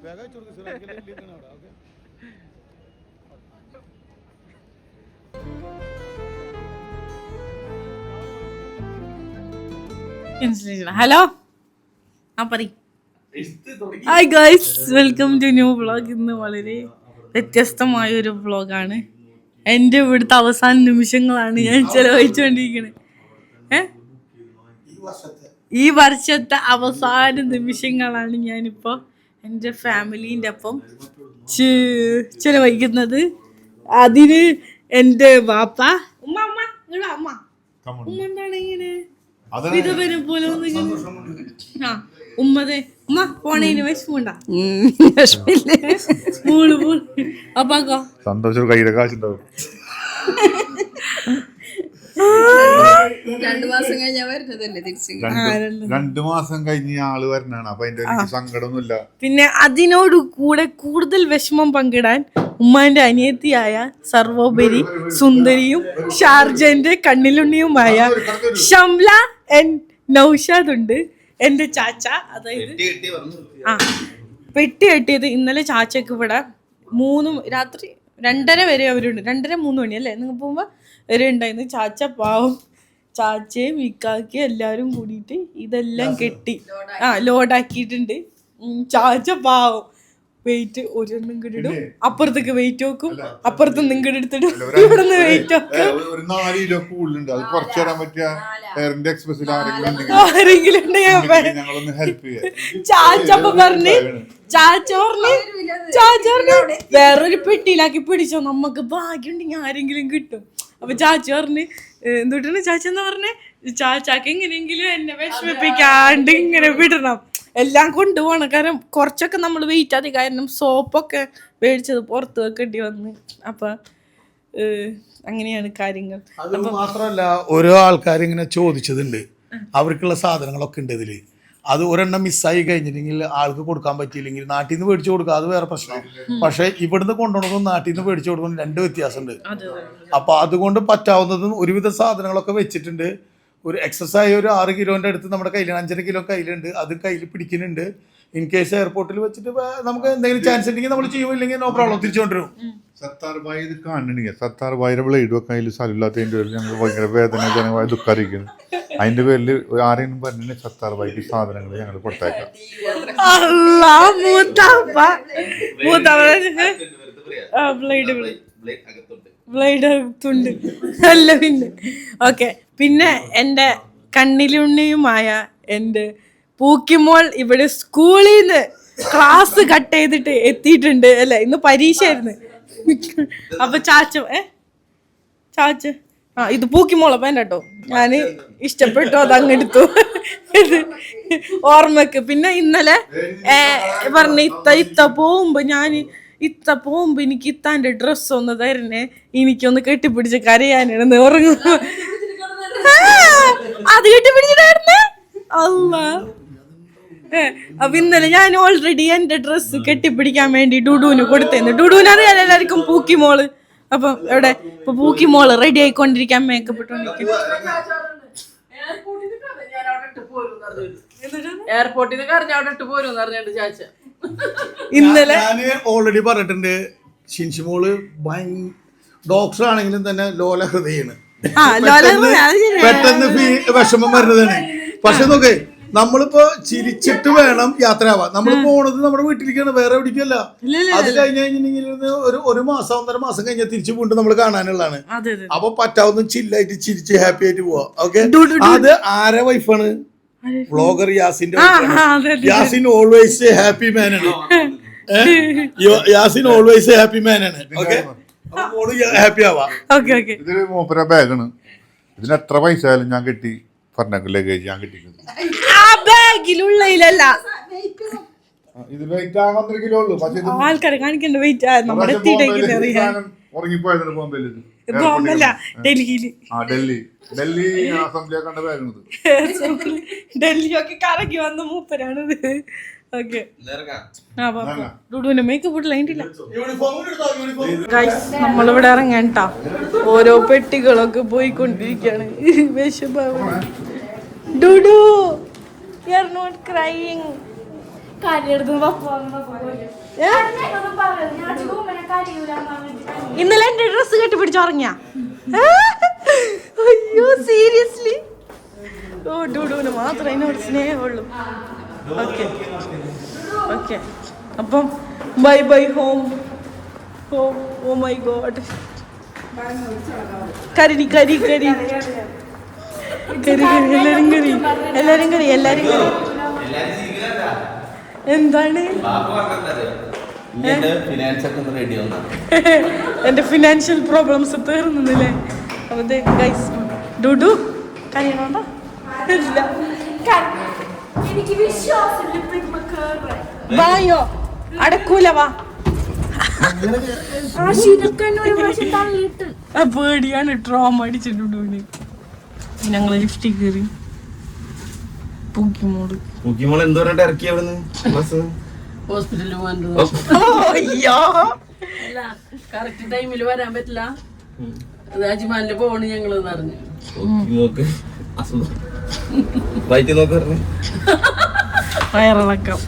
Hello hi guys, welcome to new vlog. ഇന്ന് വളരെ വ്യത്യസ്തമായ ഒരു വ്ളോഗാണ്. എൻ്റെ ഇവിടുത്തെ അവസാന നിമിഷങ്ങളാണ് ഞാൻ ചെലവഴിച്ചുകൊണ്ടിരിക്കുന്നത്. ഈ വർഷത്തെ അവസാന നിമിഷങ്ങളാണ് ഞാനിപ്പോൾ എൻ്റെ ഫാമിലീൻ്റെ ഒപ്പം ചെലവഴിക്കുന്നത്. അതിന് എൻ്റെ വാപ്പ ഉമ്മ ഉമ്മ ഇവിടെ അമ്മ ഉമ്മ എന്താണ് ഇങ്ങനെ വിധവനെ പോലെ ഉമ്മതെ ഉമ്മ പോണേന് വിഷമുണ്ടാ? അപ്പാക്കോ സന്തോഷം കയ്യിലെ കാശുണ്ടാവും. 2 മാസം കഴിഞ്ഞാ വരുന്നതല്ലേ തിരിച്ച്? 2 മാസം കഴിഞ്ഞ് ആള് വരണാണ്. അപ്പൊ അതിന്റെ സങ്കടമൊന്നുമില്ല. പിന്നെ അതിനോട് കൂടെ കൂടുതൽ വിഷമം പങ്കിടാൻ ഉമ്മാന്റെ അനിയത്തിയായ സർവോപരി സുന്ദരിയും ഷാർജന്റെ കണ്ണിലുണ്ണിയുമായ ഷംല ആൻഡ് നൗഷാദ് ഉണ്ട്. എന്റെ ചാച്ച, അതായത് പെട്ടി കെട്ടിയത് ഇന്നലെ ചാച്ചക്ക് ഇവിടെ രാത്രി 2:30 വരെ അവരുണ്ട്. 2:30-3 മണി അല്ലേ നിങ്ങൾ പോകുമ്പോ വരെ ഉണ്ടായിരുന്നു. ചാച്ച പാവം, ചാച്ചയും ഇക്കാക്കയും എല്ലാവരും കൂടിയിട്ട് ഇതെല്ലാം കെട്ടി ലോഡാക്കിയിട്ടുണ്ട്. ചാച്ച പാവം വെയിറ്റ് ഒരെണ്ണം കിട്ടിടും, അപ്പുറത്തേക്ക് വെയിറ്റ് വെക്കും, അപ്പുറത്ത് നിങ്ങൾ എടുത്തിടും, ഇവിടുന്ന് വെയിറ്റ് വെക്കും. ആരെങ്കിലും ചാച്ചപ്പ പറഞ്ഞ് വേറൊരു പെട്ടിയിലാക്കി പിടിച്ചോ, നമുക്ക് ഭാഗ്യമുണ്ടെങ്കിൽ ആരെങ്കിലും കിട്ടും. അപ്പൊ ചാച്ച പറഞ്ഞ് എന്തുട്ടാണ് ചാച്ച എന്ന് പറഞ്ഞേ, ചാച്ചാക്ക് എങ്ങനെയെങ്കിലും എന്നെ വിഷമിപ്പിക്കാണ്ട് ഇങ്ങനെ വിടണം, എല്ലാം കൊണ്ടുപോകണം. കാരണം കുറച്ചൊക്കെ നമ്മൾ വെയിറ്റ് ആദ്യ, കാരണം സോപ്പൊക്കെ മേടിച്ചത് പുറത്ത് വെക്കേണ്ടി വന്ന്. അപ്പൊ അങ്ങനെയാണ് കാര്യങ്ങൾ. അത് മാത്രമല്ല, ഓരോ ആൾക്കാർ ഇങ്ങനെ ചോദിച്ചതുണ്ട്, അവർക്കുള്ള സാധനങ്ങളൊക്കെ ഉണ്ട് ഇതില്. അത് ഒരെണ്ണം മിസ്സായി കഴിഞ്ഞിട്ടുണ്ടെങ്കിൽ ആൾക്ക് കൊടുക്കാൻ പറ്റിയില്ലെങ്കിൽ നാട്ടിൽ നിന്ന് മേടിച്ചു കൊടുക്കുക, അത് വേറെ പ്രശ്നം. പക്ഷെ ഇവിടുന്ന് കൊണ്ടുപോകുന്നതും നാട്ടിൽ നിന്ന് മേടിച്ചു കൊടുക്കുന്നതും 2 വ്യത്യാസമുണ്ട്. അപ്പൊ അതുകൊണ്ട് പറ്റാവുന്നതും ഒരുവിധ സാധനങ്ങളൊക്കെ വെച്ചിട്ടുണ്ട്. ഒരു എക്സസൈസ് ഒരു 6 കിലോന്റെ അടുത്ത് നമ്മുടെ കയ്യിലാണ്, 5.5 കിലോ കയ്യിലുണ്ട്. അത് കയ്യിൽ പിടിക്കുന്നുണ്ട്. ഇൻ കേസ് എയർപോർട്ടിൽ വെച്ചിട്ട് നമുക്ക് എന്തെങ്കിലും ചാൻസ് ഉണ്ടെങ്കിൽ നമ്മൾ ചെയ്യുമില്ലെങ്കിൽ നോ പ്രോബ്ലം, തിരിച്ചുകൊണ്ടിരും. സത്താർ ഭായി ഇത് കാണണമെങ്കിൽ സത്താർ ഭായിയുടെ ബ്ലേഡ് വെക്കാൻ അതിൽ സ്ഥലമില്ലാത്തതിൻ്റെ പേരിൽ ഞങ്ങൾ ഭയങ്കര വേദനാജനകമായ ദുഃഖറിയിക്കുന്നു. അതിന്റെ പേരിൽ ആരെങ്കിലും പറഞ്ഞ സത്താർ ഭായിക്ക് സാധനങ്ങൾ ഞങ്ങൾ കൊടുത്തേക്കാം. പിന്നെ എൻ്റെ കണ്ണിലുണ്ണിയുമായ എൻ്റെ പൂക്കിമോൾ ഇവിടെ സ്കൂളിൽ നിന്ന് ക്ലാസ് കട്ട് ചെയ്തിട്ട് എത്തിയിട്ടുണ്ട്. അല്ലെ, ഇന്ന് പരീക്ഷയായിരുന്നു. അപ്പൊ ചാച്ച ഇത് പൂക്കിമോളെ പേൻ കേട്ടോ, ഞാന് ഇഷ്ടപ്പെട്ടു, അത് അങ്ങെടുത്തു. ഇത് ഓർമ്മക്ക്. പിന്നെ ഇന്നലെ പറഞ്ഞ ഇത്ത പോകുമ്പോ എനിക്ക് ഇത്താന്റെ ഡ്രസ്സ് ഒന്ന് തരണേ, എനിക്കൊന്ന് കെട്ടിപ്പിടിച്ച് കരയാനാണ് ഉറങ്ങുമ്പോ. അത് കെട്ടിപ്പിടിച്ചിട്ടായിരുന്നു അല്ല. അപ്പൊ ഇന്നലെ ഞാൻ ഓൾറെഡി എന്റെ ഡ്രസ്സ് കെട്ടിപ്പിടിക്കാൻ വേണ്ടി ഡുഡുവിന് കൊടുത്തേന്ന്. ഡുഡുവിന് അറിയാൻ എല്ലാവർക്കും പൂക്കിമോള്. അപ്പൊ എവിടെ ഇപ്പൊ പൂക്കിമോള് റെഡി ആയിക്കൊണ്ടിരിക്കാൻ മേക്കപ്പ് ഇട്ടോണ്ടിരിക്കും. എയർപോർട്ടിൽ നിന്ന് കറിഞ്ഞ അവിടെ ഇട്ട് പോരും പറഞ്ഞിട്ട് ചാച്ച ഇന്നലെ ഓൾറെഡി പറഞ്ഞിട്ടുണ്ട്. ഷിൻഷിമോള് ഡോക്ടർ ആണെങ്കിലും തന്നെ ലോല ഹൃദയാണ്, പെട്ടെന്ന് വിഷമം വരുന്നതാണ്. പക്ഷെ നോക്കേ, നമ്മളിപ്പോ ചിരിച്ചിട്ട് വേണം യാത്രയാവാൻ. നമ്മൾ പോണത് നമ്മുടെ വീട്ടിലേക്കാണ്, വേറെ എവിടേക്കല്ല. അത് കഴിഞ്ഞ് കഴിഞ്ഞിട്ടുണ്ടെങ്കിൽ ഒരു മാസം 1.5 മാസം കഴിഞ്ഞാൽ തിരിച്ചു വീണ്ടും നമ്മൾ കാണാനുള്ളതാണ്. അപ്പൊ പറ്റാവുന്ന ചില്ലായിട്ട് ചിരിച്ച് ഹാപ്പി ആയിട്ട് പോവാ. ഓക്കെ, അത് ആരെ വൈഫാണ്? വ്ളോഗർ യാസിന്റെ. യാസിൻ ഓൾവേസ് ഹാപ്പി മാൻ ആണ്. യാസിൻ ഓൾവേസ് ഹാപ്പി മാൻ ആണ്. ഓക്കെ, ഹാപ്പി ആവാ. ഇത് മൂപ്പര ബാഗാണ്. ഇതിന് എത്ര പൈസ ആയാലും ഞാൻ കിട്ടി പറഞ്ഞ ലഗേജ് ഞാൻ കിട്ടിക്കുന്നത്. ഇത് വെയിറ്റ് 1.5 കിലോ ഉള്ളൂ. പക്ഷേ ആൾക്കാരെ കാണിക്കേണ്ട വെയിറ്റ് നമ്മുടെ ഉറങ്ങിപ്പോയതിന് ബോംബെയിൽ, ഡൽഹി അസംബ്ലിയെ കണ്ട ബാഗാണ്. ഡൽഹിയൊക്കെ കറങ്ങി വന്ന മൂപ്പരാണിത്. ഓക്കെ, മേക്കപ്പ് ഇട്ടില്ല. നമ്മളിവിടെ ഇറങ്ങാൻ ഓരോ പെട്ടികളൊക്കെ പോയിക്കൊണ്ടിരിക്കുകയാണ്. വിഷമം. Dudu, you are not crying. ഇന്നലെ എന്റെ ഡ്രസ് കെട്ടി പിടിച്ചുറങ്ങിയ അയ്യോ സീരിയസ്ലി ഓ ഡൂഡുവിന് മാത്രമേ എന്നോട് സ്നേഹമുള്ളൂ ഓക്കെ ഓക്കെ അപ്പം bye bye home home oh my god കരി കരി കരി കരി എല്ലാരും കരി എല്ലാരും കരി എല്ലാരും കരി എന്താണ് എന്റെ ഫിനാൻഷ്യൽ പ്രോബ്ലംസ് തീർന്നില്ലേ അപ്പൊ ഗൈസ് ഡുഡു കരയണോണ്ടോ ഇല്ല വായോ അടക്കൂല വാ പേടിയാണ് ട്രോമ അടിച്ചിട്ട് ഡുഡുവിന് ഞങ്ങള് ലിഫ്റ്റിൽ കയറി പൂക്കിമോൾ എന്തോരം ഇറക്കി അവിടുന്ന് ബസ് ഹോസ്പിറ്റലിൽ പോകാൻ കറക്റ്റ് ടൈമിൽ വരാൻ പറ്റില്ല അജ്മാനില് പോണ് ഞങ്ങള് പറഞ്ഞു നോക്ക് അസുഖം വയറ്റി നോക്ക് പറഞ്ഞു വയറിളക്കം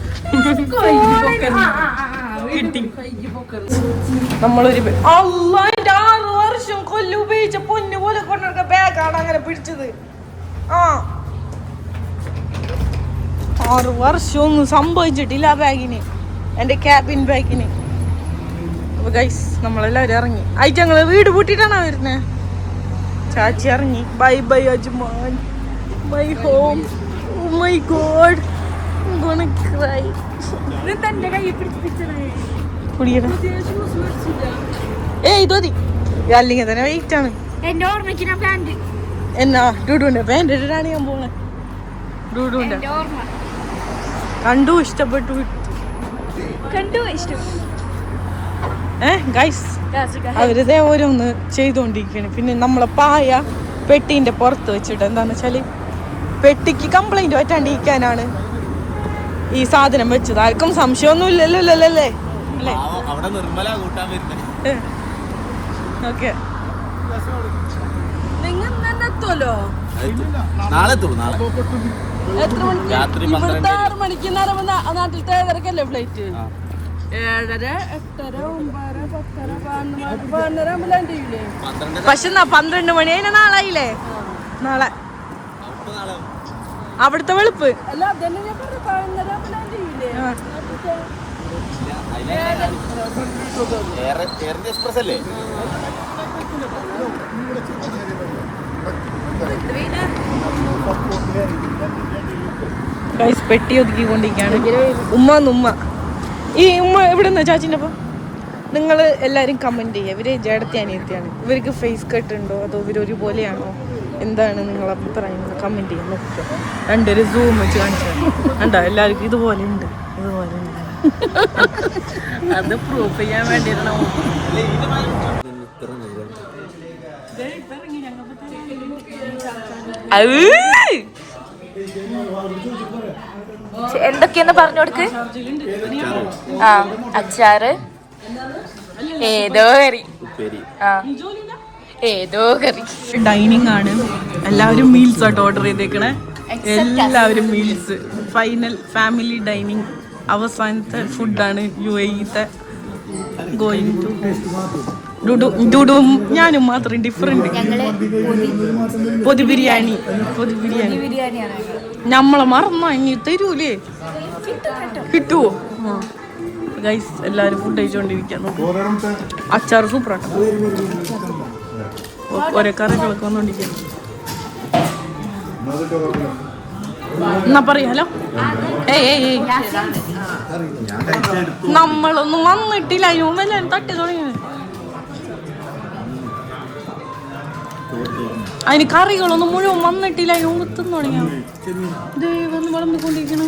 കിട്ടി നമ്മളൊരു 6 വർഷം കൊല്ലു ഉപയോഗിച്ച പൊന്നു പോലെ കൊണ്ടുവരുന്ന ബാഗാണ് അങ്ങനെ പിടിച്ചത് 6 വർഷം ഒന്നും സംഭവിച്ചിട്ടില്ല ആ ബാഗിന് എന്റെ ക്യാബിൻ ബാഗിന്. അപ്പൊ ഗൈസ് നമ്മളെല്ലാവരും ഇറങ്ങി ആയിട്ട് ഞങ്ങള് വീട് പൂട്ടിട്ടാണോ വരുന്നത്. ചാച്ചി ഇറങ്ങി bye bye Ajman my home oh my God cry ഇതോതി അല്ലെങ്കിൽ തന്നെ വെയിറ്റ് ആണ് എന്നാ ഡുഡുവിന്റെ പാൻറ് ഇട്ടിട്ടാണ് ഞാൻ പോണേ. ഡുഡുവിന്റെ കണ്ടു ഇഷ്ടപ്പെട്ടു ഗൈസ് അവരിതേ ഓരോന്ന് ചെയ്തോണ്ടിരിക്കണ്. പിന്നെ നമ്മളെ പായ പെട്ടീന്റെ പുറത്ത് വെച്ചിട്ട് എന്താന്ന് വെച്ചാല് പെട്ടിക്ക് കംപ്ലൈന്റ് പറ്റാണ്ടിരിക്കാനാണ് ഈ സാധനം വെച്ചത്. ആർക്കും സംശയമൊന്നും ഇല്ലല്ലോ അല്ലേ ഓക്കെ നിങ്ങൾ എത്തുമല്ലോ എത്ര മണിക്ക് ഇവിടുത്തെ 6 മണിക്ക് നാട്ടിലത്തെ 7:30 ഫ്ലൈറ്റ് 7:30 8:30 9:10 11:10 പക്ഷെ 12 മണി അതിന് നാളായില്ലേ. നാളെ അവിടുത്തെ വെളുപ്പ് അല്ല അതന്നെ ഞാൻ എക്സ്പ്രസ് അല്ലേ പെട്ടി ഒതുക്കിക്കൊണ്ടിരിക്കുകയാണ് ഉമ്മ ഈ ഉമ്മ ഇവിടെ നിന്നാ ചാച്ചിൻ്റെ. അപ്പം നിങ്ങൾ എല്ലാവരും കമൻറ്റ് ചെയ്യുക. ഇവർ ജേടത്തി അനിയത്തിയാണ്. ഇവർക്ക് ഫേസ് കട്ട് ഉണ്ടോ അതോ ഇവർ ഒരുപോലെയാണോ എന്താണ് നിങ്ങളെ അഭിപ്രായം കമൻറ്റ് ചെയ്യാൻ നോക്കുക. രണ്ടൊരു സൂം വെച്ച് കാണിച്ചു കണ്ടോ എല്ലാവർക്കും ഇതുപോലെ ഉണ്ട് ഇതുപോലെ ഉണ്ട്. അത് പ്രൂഫ് ചെയ്യാൻ വേണ്ടിയിട്ടാണ്. എന്തൊക്കെയെന്ന് പറഞ്ഞു കൊടുക്ക്. ആ അച്ചാറ് ഏതോ കറി ഏതോ കറി. ഡൈനിങ് ആണ് എല്ലാവരും മീൽസ് ആയിട്ട് ഓർഡർ ചെയ്തേക്കണേ. എല്ലാവരും മീൽസ് ഫൈനൽ ഫാമിലി ഡൈനിങ് അവസാനത്തെ ഫുഡാണ് UAE-ത്തെ ഗോയിങ് ടു. ഡുഡുവും ഞാനും മാത്രം ഡിഫറെന്റ്. പൊതി ബിരിയാണി നമ്മളെ മറന്നോ ഇനി തരൂലേ കിട്ടുവോ. ഗൈസ് എല്ലാവരും ഫുഡ് കഴിച്ചോണ്ടിരിക്കാൻ നോക്കും. അച്ചാർ സൂപ്പറാട്ടോ. ഓരോ കറികളൊക്കെ വന്നോണ്ടിരിക്കുന്നു. എന്നാ പറയാ ഹലോ നമ്മളൊന്നും വന്നിട്ടില്ല. എല്ലാരും തട്ടി തുടങ്ങി. അതിന് കറികളൊന്നും മുഴുവൻ വന്നിട്ടില്ല. എത്തുന്നു തുടങ്ങിയ വന്ന് വളർന്നിക്കൊണ്ടിരിക്കണ.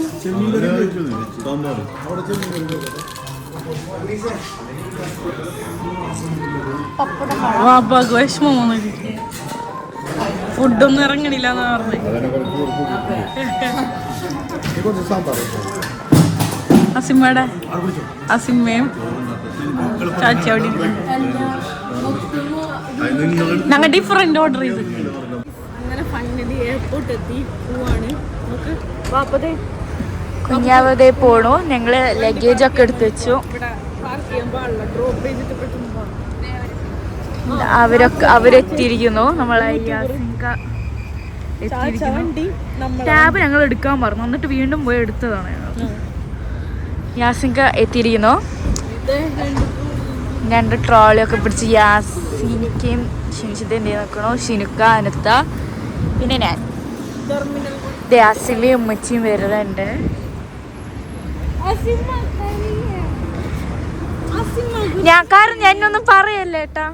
വാപ്പാക്ക് വിഷമം വന്നിരിക്കും. ഫുഡൊന്നും ഇറങ്ങണില്ല എന്നാ പറഞ്ഞേ. അസിമ്മയും ചാച്ചി അവിടെ ഞങ്ങൾ ഡിഫറെന്റ് ഓർഡർ ചെയ്ത് അങ്ങനെ ഫൈനലി എയർപോർട്ട് എത്തി പോവാണ്. നമുക്ക് വാപ്പതേ കുഞ്ഞാവതേ പോണു. ഞങ്ങള് ലഗേജ് ഒക്കെ എടുത്ത് വെച്ചു. ഇവിടെ പാർക്ക് ചെയ്യാൻ പാടില്ല, ഡ്രോപ്പ് ചെയ്തിട്ട് പെട്ടെന്ന് പോകണം. അവരെത്തിയിരിക്കുന്നു. നമ്മളെ യാസിൻക എത്തിയിരിക്കുന്നു. ടാബ് ഞങ്ങൾ എടുക്കാൻ പറഞ്ഞു, എന്നിട്ട് വീണ്ടും പോയി എടുത്തതാണ് ഞങ്ങൾ. യാസിൻക എത്തിയിരിക്കുന്നു. 2 ട്രോളിയൊക്കെ പിടിച്ച് യാസിനിക്കയും ഷിനിച്ചിതയും നോക്കണു. ഷിനുക്ക, അനത്ത, പിന്നെ ഞാൻ. യാസിമയും ഉമ്മച്ചിയും വരുന്നുണ്ട്. കാരണം ഞാനൊന്നും പറയല്ലേ ഏട്ടാ.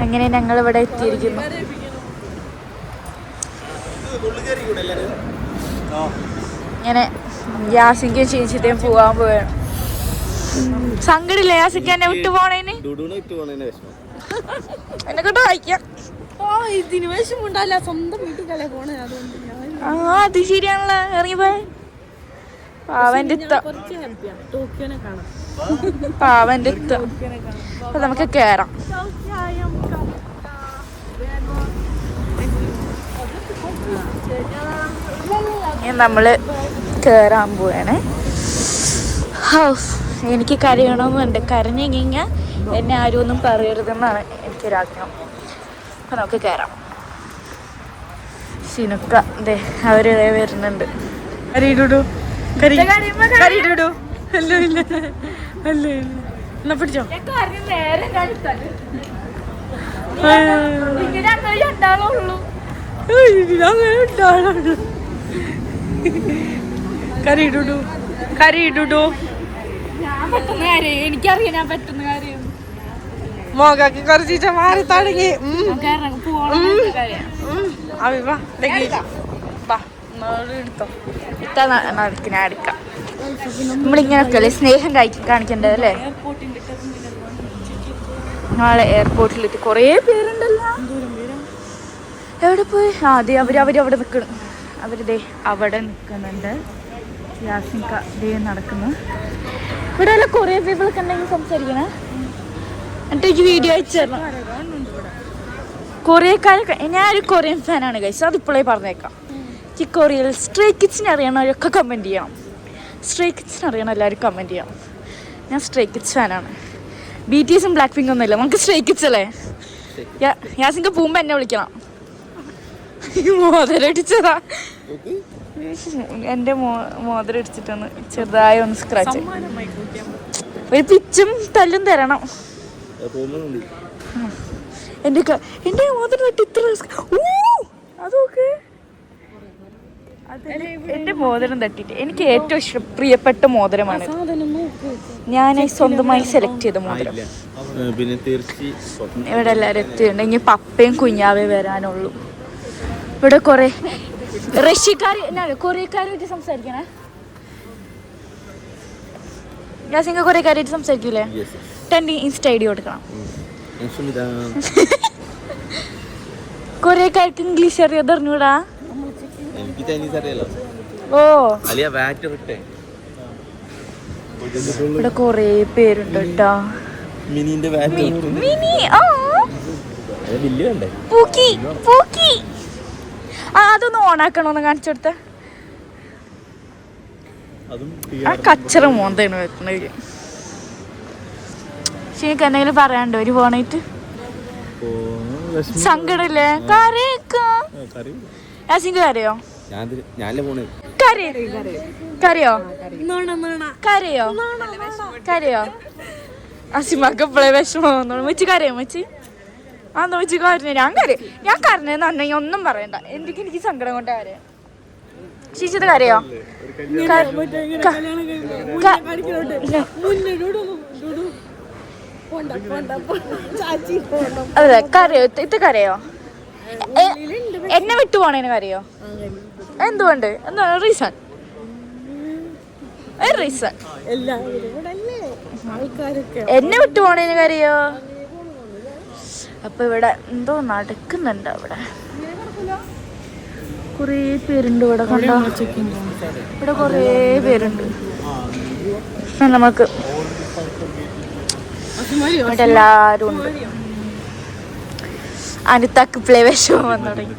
അങ്ങനെ ഞങ്ങൾ ഇവിടെ എത്തിയിരിക്കുന്നു. ഇങ്ങനെ യാസിക്കും ചേച്ചിട്ടേയും പോവാൻ പോവാണ്. സങ്കടില്ല യാസിക്ക് എന്നെ വിട്ടു പോണേന്. എന്നെ കൊണ്ട് വായിക്കാം. ഇതിന് വിഷമുണ്ടല്ല, സ്വന്തം വീട്ടിലല്ലേ പോണേ, അതുകൊണ്ട് അത് ശരിയാണല്ലോ. ഇറങ്ങിപ്പോയ പാവന്റെ കുറച്ച് ഹാപ്പിയാണ്. ടോക്കിയോനെ കാണാം, പാവന്റെ അപ്പൊ നമുക്ക് കേറാം. നമ്മള് കേറാൻ പോവാണ്. എനിക്ക് കരയണമെന്നുണ്ട്. കരഞ്ഞു കഴിഞ്ഞാൽ എന്നെ ആരും ഒന്നും പറയരുതെന്നാണ് എനിക്കൊരാഗ്രഹം. അപ്പൊ നമുക്ക് കയറാം. ഷിനുക്ക അതെ അവര് വരുന്നുണ്ട്. എന്നാ പിടിച്ചോ. എനിക്കറിയാം ഞാൻ പെട്ടെന്ന് കാര്യം. മോകാക്കി കുറച്ച് മാറി തുടങ്ങി. എടുക്കാം. നമ്മളിങ്ങനൊക്കെ അല്ലേ സ്നേഹം കാണിക്കേണ്ടത് അല്ലേ? നാളെ എയർപോർട്ടിലെത്തി. കുറേ പേരുണ്ടല്ലോ. എവിടെ പോയി? അതെ അവരവിടെ നിൽക്കണം. അവരിതേ അവിടെ നിൽക്കുന്നുണ്ട്. യാസിൻക ദേ നടക്കുന്നു. ഇവിടെ അല്ല കുറേ പീപ്പിളൊക്കെ ഉണ്ടെങ്കിൽ സംസാരിക്കണേ. എന്നിട്ട് എനിക്ക് വീഡിയോ അയച്ചു തരണം. കൊറിയക്കാരൊക്കെ ഞാനൊരു കൊറിയൻ ഫാനാണ് ഗൈസ്, അതിപ്പോഴേ പറഞ്ഞേക്കാം. ഈ കൊറിയയിൽ സ്ട്രേ കിഡ്സിനെ അറിയണവരൊക്കെ കമൻറ്റ് ചെയ്യണം. സ്ട്രേ കിഡ്സിനെ അറിയണം എല്ലാവരും കമൻറ്റ് ചെയ്യണം. ഞാൻ സ്ട്രേ കിഡ്സ് ഫാനാണ്. BTS ബ്ലാക്ക് പിങ്ക് ഒന്നുമില്ല, നമുക്ക് സ്ട്രേ കിഡ്സ് അല്ലേ. യാസിൻക പോകുമ്പോൾ എന്നെ വിളിക്കണം. മോതിരടിച്ചതാ, എൻ്റെ മോതിരം അടിച്ചിട്ടൊന്ന് ചെറുതായി ഒന്ന് സ്ക്രാച്ച്. ഒരു പിച്ചും തല്ലും തരണം. എൻ്റെ മോതിരം തട്ടി ഇത്ര അതൊക്കെ എൻ്റെ മോതിരം തട്ടിയിട്ട് എനിക്ക് ഏറ്റവും ഇഷ്ടം പ്രിയപ്പെട്ട മോതിരമാണ്. ഞാൻ സ്വന്തമായി സെലക്ട് ചെയ്ത മോതിരം. ഇവിടെ എല്ലാവരും എത്തിയിട്ടുണ്ട്. ഇനി പപ്പയും കുഞ്ഞാവേ വരാനുള്ളൂ. ഇവിടെ കുറെ റഷ്യക്കാർ കൊറിയക്കാരായിട്ട് സംസാരിക്കണേ. യാസിൻക കൊറിയക്കാരായിട്ട് സംസാരിക്കൂലേ? ഇൻസ്റ്റ ID കൊടുക്കണം. കൊറിയക്കാർക്ക് ഇംഗ്ലീഷ് അറിയാതെ അറിഞ്ഞൂടാ. ഓ ഇവിടെ കൊറേ പേരുണ്ട് കേട്ടോ. മിനി പൂക്കി പൂക്കി. അതൊന്ന് ഓണാക്കണോന്ന് കാണിച്ചു കൊടുത്ത. ആ കച്ചറ മോന്താണ് വെക്കണവര്. പക്ഷെ എനിക്ക് എന്തെങ്കിലും പറയാനുണ്ടോ ഒരു പോണായിട്ട്? സങ്കടല്ലേ? യാസിൻക കരയോ? കരയോ? അസിമാക്ക് എപ്പോഴേ വിഷമം വന്നോളൂ. മെച്ചി കരയോ? മെച്ചി അന്ന് വെച്ച് കരഞ്ഞ ഞാൻ കരഞ്ഞെന്ന് പറഞ്ഞെങ്കിൽ ഒന്നും പറയണ്ട. എനിക്ക് സങ്കടം കൊണ്ട് കരയാം. ശിശിത് കരയോ? അതെ കരയോ? ഇത് കരയോ? എന്നെ വിട്ടു പോണേന് കരയോ? എന്തുകൊണ്ട്? എന്താണ് റീസൺ? എന്നെ വിട്ടു പോണേന് കരയോ? അപ്പൊ ഇവിടെ എന്തോ നടക്കുന്നുണ്ട്. അവിടെ കൊറേ പേരുണ്ട്. ഇവിടെ കണ്ടോ? ഇവിടെ കൊറേ പേരുണ്ട്. നമുക്ക് ഇവിടെ എല്ലാരും ഉണ്ട്. അനിതാക്ക് പ്ലേ വിഷമം വന്നു തുടങ്ങി.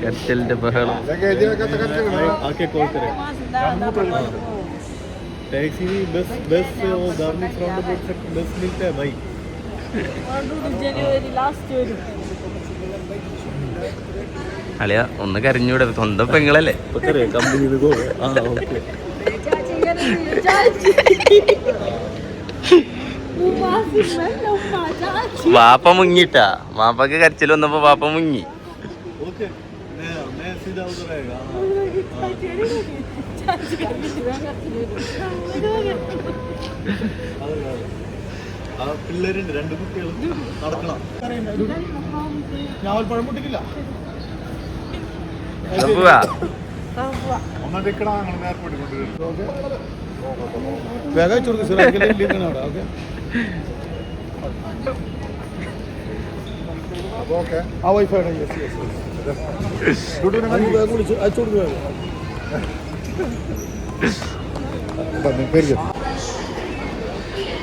കച്ചലിന്റെ ബഹളം. टैक्सी भी बस से वो गार्निश राउंड अबाउट से बस मिलता है भाई. അളിയ ഒന്ന് കരഞ്ഞൂടെ, സ്വന്തം പെങ്ങളല്ലേ. कंपनी में गो. हाँ ओके. വാപ്പ മുങ്ങിട്ടാ, വാപ്പക്ക് കരച്ചിൽ വന്നപ്പോ വാപ്പ മുങ്ങി. ओके. मैं सीधा उधर आएगा. ആ പിള്ളേരുണ്ട്, 2 കുട്ടികളും നടക്കണം. ഞാൻ പഴം പൊട്ടിക്കില്ല. പോവാ. ഒന്നാം ടിക്കണ അങ്ങനെ എയർപോർട്ടിൽ കൊണ്ടുവരും. വേഗം വെച്ചു കൊടുക്കും സിറാക്കിൽ അവിടെ. ഓക്കെ ആ വൈഫൈയുടെ വേഗം വിളിച്ചു അയച്ചു കൊടുക്കുക.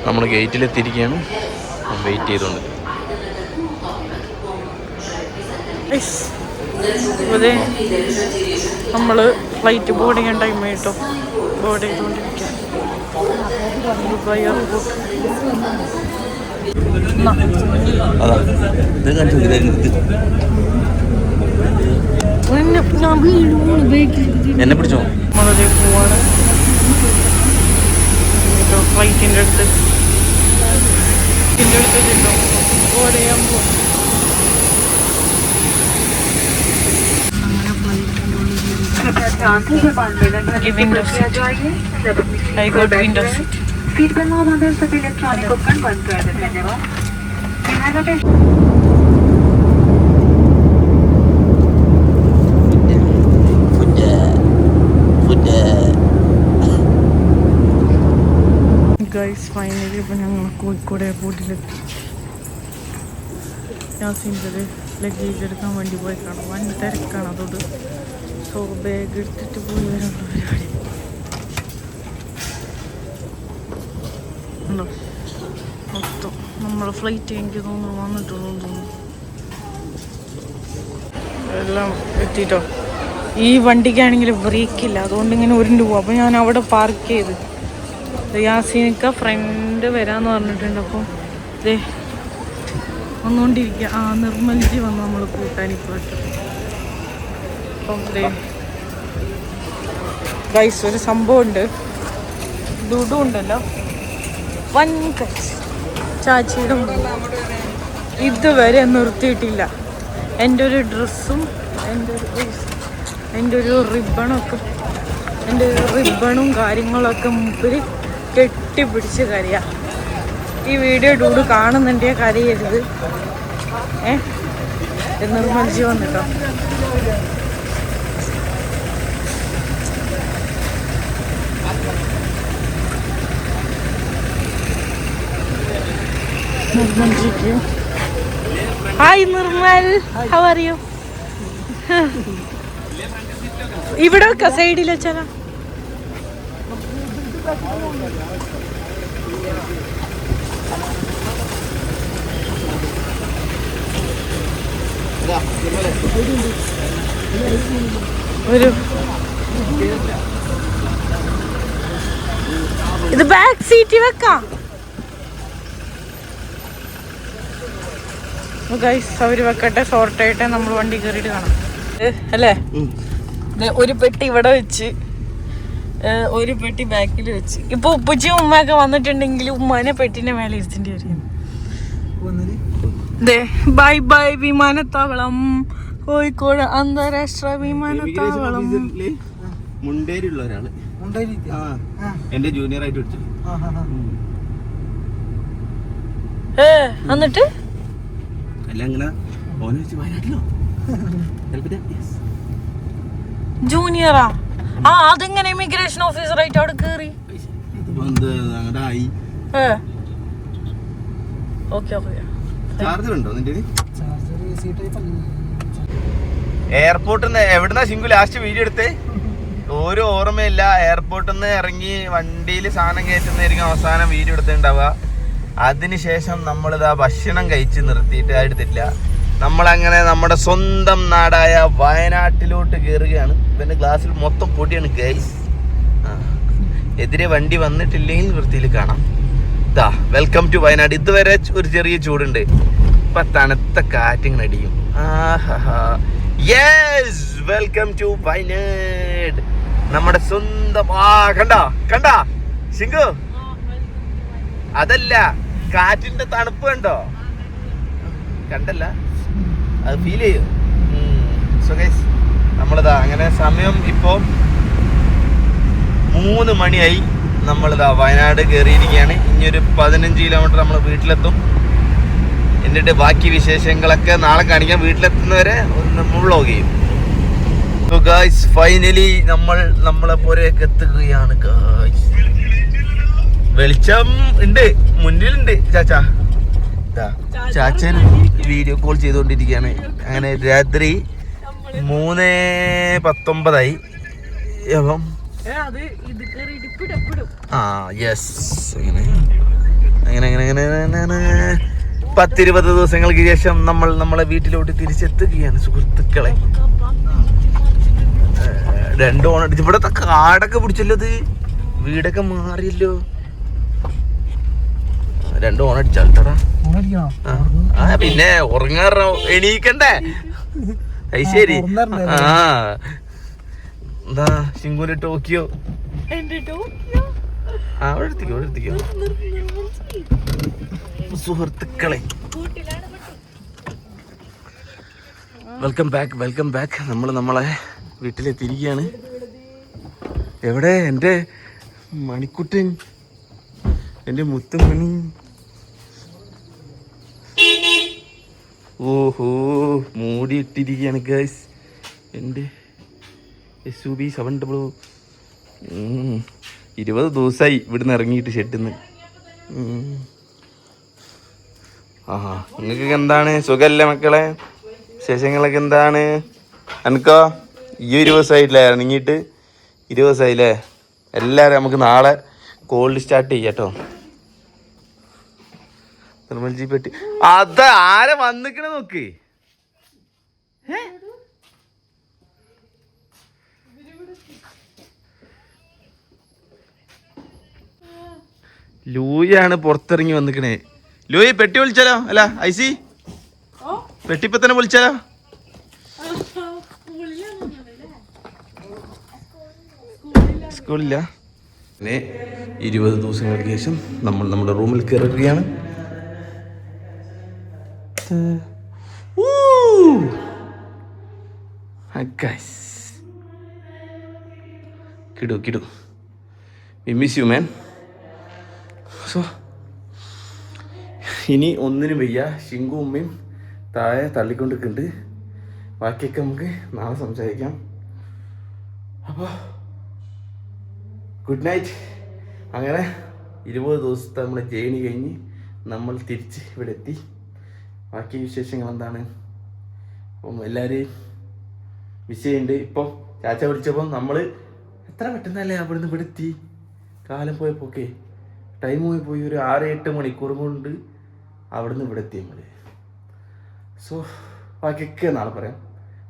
നമ്മൾ ഗേറ്റിലെത്തിയിരിക്കുകയാണ്, വെയിറ്റ് ചെയ്തോണ്ട്. അതെ, നമ്മള് ഫ്ലൈറ്റ് ബോർഡ് ചെയ്യാൻ ടൈം ആയിട്ടോ, ബോർഡ് ചെയ്തുകൊണ്ടിരിക്കുക. എന്നെ പിടിച്ചോ. നമ്മളതേ പോവാണ് ഫ്ലൈറ്റിൻ്റെ അടുത്ത് ചെല്ലോ, ബോർഡ് ചെയ്യാൻ പോവാം. I got window seat. Seat पर मौजूद सभी इलेक्ट्रॉनिक उपकरण बंद कर दें. धन्यवाद. ഗൈസ് ഫൈനലി ഇപ്പം ഞങ്ങൾ കോഴിക്കോട് എയർപോർട്ടിലെത്തി. യാസിൻ്റെ ലഗേജ് എടുക്കാൻ വേണ്ടി പോയി കാണാം. വൻ തിരക്കാണ് അതോട്. സോ ബാഗ് എടുത്തിട്ട് പോയി വരാനുള്ള പരിപാടി ഉണ്ടോ. മൊത്തം നമ്മളെ ഫ്ലൈറ്റ് എനിക്ക് തോന്നുന്നു വന്നിട്ടുള്ളൂ തോന്നുന്നു. എല്ലാം എത്തിയിട്ടോ. ഈ വണ്ടിക്കാണെങ്കിൽ ബ്രേക്കില്ല, അതുകൊണ്ട് ഇങ്ങനെ ഉരുണ്ട് പോകും. അപ്പോൾ ഞാൻ അവിടെ പാർക്ക് ചെയ്ത്. യാസീനൊക്കെ ഫ്രണ്ട് വരാമെന്ന് പറഞ്ഞിട്ടുണ്ട്. അപ്പോൾ ഇതേ വന്നുകൊണ്ടിരിക്കുക. ആ നിർമ്മൽജി വന്ന് നമ്മൾ കൂട്ടാൻ ഇപ്പോഴത്തെ. അപ്പം ഇതേ ഗൈസ് ഒരു സംഭവമുണ്ട്. ഡുഡു ഉണ്ടല്ലോ, വൻ ചാച്ചിയുടെ ഇതുവരെ നിർത്തിയിട്ടില്ല. എൻ്റെ ഒരു ഡ്രസ്സും എൻ്റെ ഒരു റിബണും കാര്യങ്ങളൊക്കെ മുമ്പിൽ കെട്ടിപ്പിടിച്ച് കരയാ. ഈ വീഡിയോ ഡൂഡ് കാണുന്നുണ്ടേ കരയരുത്. നിർമ്മൽജി വന്നിട്ടോ. നിർമ്മൽജിക്ക് hi Nirmal, how are you? ഇവിടെ വെക്കാം, സൈഡിൽ വെച്ചാലാ. ഒരു ഇത് ബാക്ക് സീറ്റ് വെക്കാം. ഗൈസ് അവര് വെക്കട്ടെ, ഷോർട്ടായിട്ട് നമ്മൾ വണ്ടി കയറിയിട്ട് കാണാം അല്ലേ. ഒരു പെട്ടി ഇവിടെ വെച്ച്, ഒരു പെട്ടി ബാക്കിൽ വെച്ച്. ഇപ്പൊ ഉപ്പച്ചിയും ഉമ്മയൊക്കെ വന്നിട്ടുണ്ടെങ്കിൽ ഉമ്മാനെ പെട്ടിന്റെ മേലെ ഇരുത്തേണ്ടി വരും. ബൈ ബൈ വിമാനത്താവളം, കോഴിക്കോട് അന്താരാഷ്ട്ര വിമാനത്താവളം. മുണ്ടേരിയുള്ള ഒരാള് എന്റെ ജൂനിയർ ആയിട്ട് വിളിച്ചു. എന്നിട്ട് അല്ല അങ്ങനെ ഓനെ വെച്ച് വയനാട്ടിലോ ജൂനിയറാ? ആ അതെങ്ങനെ ഇമിഗ്രേഷൻ ഓഫീസറായിട്ട് അവിടെ കേറി? അങ്ങനെ ആയി. Okay okay. ചാർജർ ഉണ്ടോ നിന്റെ? എയർപോർട്ടിൽ നിന്ന് എവിടുന്നാ ശിങ്കു ലാസ്റ്റ് വീഡിയോ എടുത്തേ? ഒരു ഓർമ്മയില്ല. എയർപോർട്ടിൽ നിന്ന് ഇറങ്ങി വണ്ടിയിൽ സാധനം കയറ്റുന്നതായിരിക്കും അവസാനം വീഡിയോ എടുത്തിട്ടുണ്ടാവുക. അതിനുശേഷം നമ്മളിതാ ഭക്ഷണം കഴിച്ച് നിർത്തിയിട്ട് എടുത്തില്ല. നമ്മളങ്ങനെ നമ്മുടെ സ്വന്തം നാടായ വയനാട്ടിലോട്ട് കയറുകയാണ്. പിന്നെ ഗ്ലാസ്സിൽ മൊത്തം പൊടിയാണ് ഗൈസ്. എതിരെ വണ്ടി വന്നിട്ടില്ലെങ്കിൽ വൃത്തിയിൽ കാണാം. ഇതാ വെൽക്കം ടു വയനാട്. ഇതുവരെ ഒരു ചെറിയ ചൂടുണ്ട്, ഇപ്പൊ തണുത്ത കാറ്റിങ്ങനെ അടിക്കും. യെസ്, വെൽക്കം ടു വയനാട്, നമ്മുടെ സ്വന്തം. കണ്ടാ ശിങ്കു, അതല്ല കാറ്റിന്റെ തണുപ്പ് കണ്ടോ? കണ്ടല്ല, അത് ഫീൽ ചെയ്യും. സോ ഗൈസ്, നമ്മളിതാ അങ്ങനെ സമയം ഇപ്പോൾ 3 മണിയായി. നമ്മളിതാ വയനാട് കയറിയിരിക്കുകയാണ്. ഇനിയൊരു 15 കിലോമീറ്റർ നമ്മൾ വീട്ടിലെത്തും. എന്നിട്ട് ബാക്കി വിശേഷങ്ങളൊക്കെ നാളെ കാണിക്കാം. വീട്ടിലെത്തുന്നവരെ ഒന്ന് വ്ലോഗ് ചെയ്യും. സോ ഗൈസ്, ഫൈനലി നമ്മളെ പോലെയൊക്കെ എത്തുകയാണ് ഗൈസ്. വെളിച്ചം ഉണ്ട്, മുന്നിലുണ്ട്. ചാച്ചൻ വീഡിയോ കോൾ ചെയ്തുകൊണ്ടിരിക്കുകയാണ്. അങ്ങനെ രാത്രി 3:19 അപ്പം യെസ്, അങ്ങനെ 10-20 ദിവസങ്ങൾക്ക് ശേഷം നമ്മളെ വീട്ടിലോട്ട് തിരിച്ചെത്തുകയാണ് സുഹൃത്തുക്കളെ. 2 ഓണടിച്ച് ഇവിടത്തെ കാടൊക്കെ പിടിച്ചല്ലോ. ഇത് വീടൊക്കെ മാറിയല്ലോ. 2 ഓണടിച്ചാൽത്തടാ. പിന്നെ ഉറങ്ങാറോ, എണീക്കണ്ടേ? അത് ശരി. എന്താ ശിങ്കുവിന്റെ ടോക്കിയോ? അവിടെ എടുത്തിക്കോ. സുഹൃത്തുക്കളെ, വെൽക്കം ബാക്ക്. നമ്മളെ വീട്ടിലെത്തിയിരിക്കുകയാണ്. എവിടെ എൻ്റെ മണിക്കുട്ടൻ, എൻ്റെ മുത്തുമണി? ഓഹോ, മൂടി ഇട്ടിരിക്കുകയാണ് ഗൈസ് എൻ്റെ SUV 700. 20 ദിവസമായി ഇവിടുന്ന് ഇറങ്ങിയിട്ട് ഷെഡിന്ന്. നിങ്ങൾക്ക് എന്താണ്, സുഖമല്ലേ മക്കളെ? വിശേഷങ്ങളൊക്കെ എന്താണ്? എനിക്കോ ഈ 20 ദിവസമായില്ലേ ഇറങ്ങിയിട്ട്? 20 ദിവസമായില്ലേ? എല്ലാവരും നമുക്ക് നാളെ കോൾഡ് സ്റ്റാർട്ട് ചെയ്യാം കേട്ടോ. നിർമ്മൽജി പെട്ടി അത് ആരെ വന്നിക്കണ നോക്ക്. ലൂയാണ് പുറത്തിറങ്ങി വന്നിക്കണേ. ലൂയി പെട്ടി വിളിച്ചാലോ? അല്ല ഐസി, പെട്ടിപ്പോ തന്നെ വിളിച്ചാലോ? സ്കൂളില്ല. പിന്നെ 20 ദിവസങ്ങൾക്ക് ശേഷം നമ്മൾ നമ്മുടെ റൂമിൽ കയറുകയാണ്. കിടു we miss you man. So ഇനി ഒന്നിനും വയ്യ. ശിങ്കു ഉമ്മയും താഴെ തള്ളിക്കൊണ്ടിരിക്കുന്നുണ്ട്. ബാക്കിയൊക്കെ നമുക്ക് നാളെ സംസാരിക്കാം. അപ്പോൾ ഗുഡ് നൈറ്റ്. അങ്ങനെ 20 ദിവസത്തെ നമ്മുടെ ജേണി കഴിഞ്ഞ് നമ്മൾ തിരിച്ച് ഇവിടെ എത്തി. ബാക്കി വിശേഷങ്ങൾ എന്താണ്? അപ്പം എല്ലാവരെയും വിഷയമുണ്ട്. ഇപ്പോൾ ചാച്ച വിളിച്ചപ്പോൾ നമ്മൾ എത്ര പെട്ടെന്നല്ലേ അവിടുന്ന് ഇവിടെ എത്തി. കാലം പോയപ്പോക്കെ ടൈം പോയി ഒരു 6-8 മണിക്കൂർ കൊണ്ട് അവിടുന്ന് ഇവിടെ എത്തി നമ്മൾ. സോ ബാക്കിയൊക്കെ നാളെ പറയാം.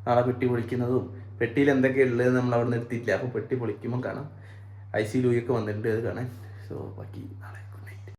നാളെ പെട്ടി പൊളിക്കുന്നതും പെട്ടിയിൽ എന്തൊക്കെയാണ് ഉള്ളത് നമ്മൾ അവിടെ നിന്ന് എടുത്തിട്ടില്ല. അപ്പോൾ പെട്ടി പൊളിക്കുമ്പോൾ കാണാം. IC ലൂയൊക്കെ വന്നിട്ടുണ്ട്, അത് കാണാൻ. സോ ബാക്കി നാളെ.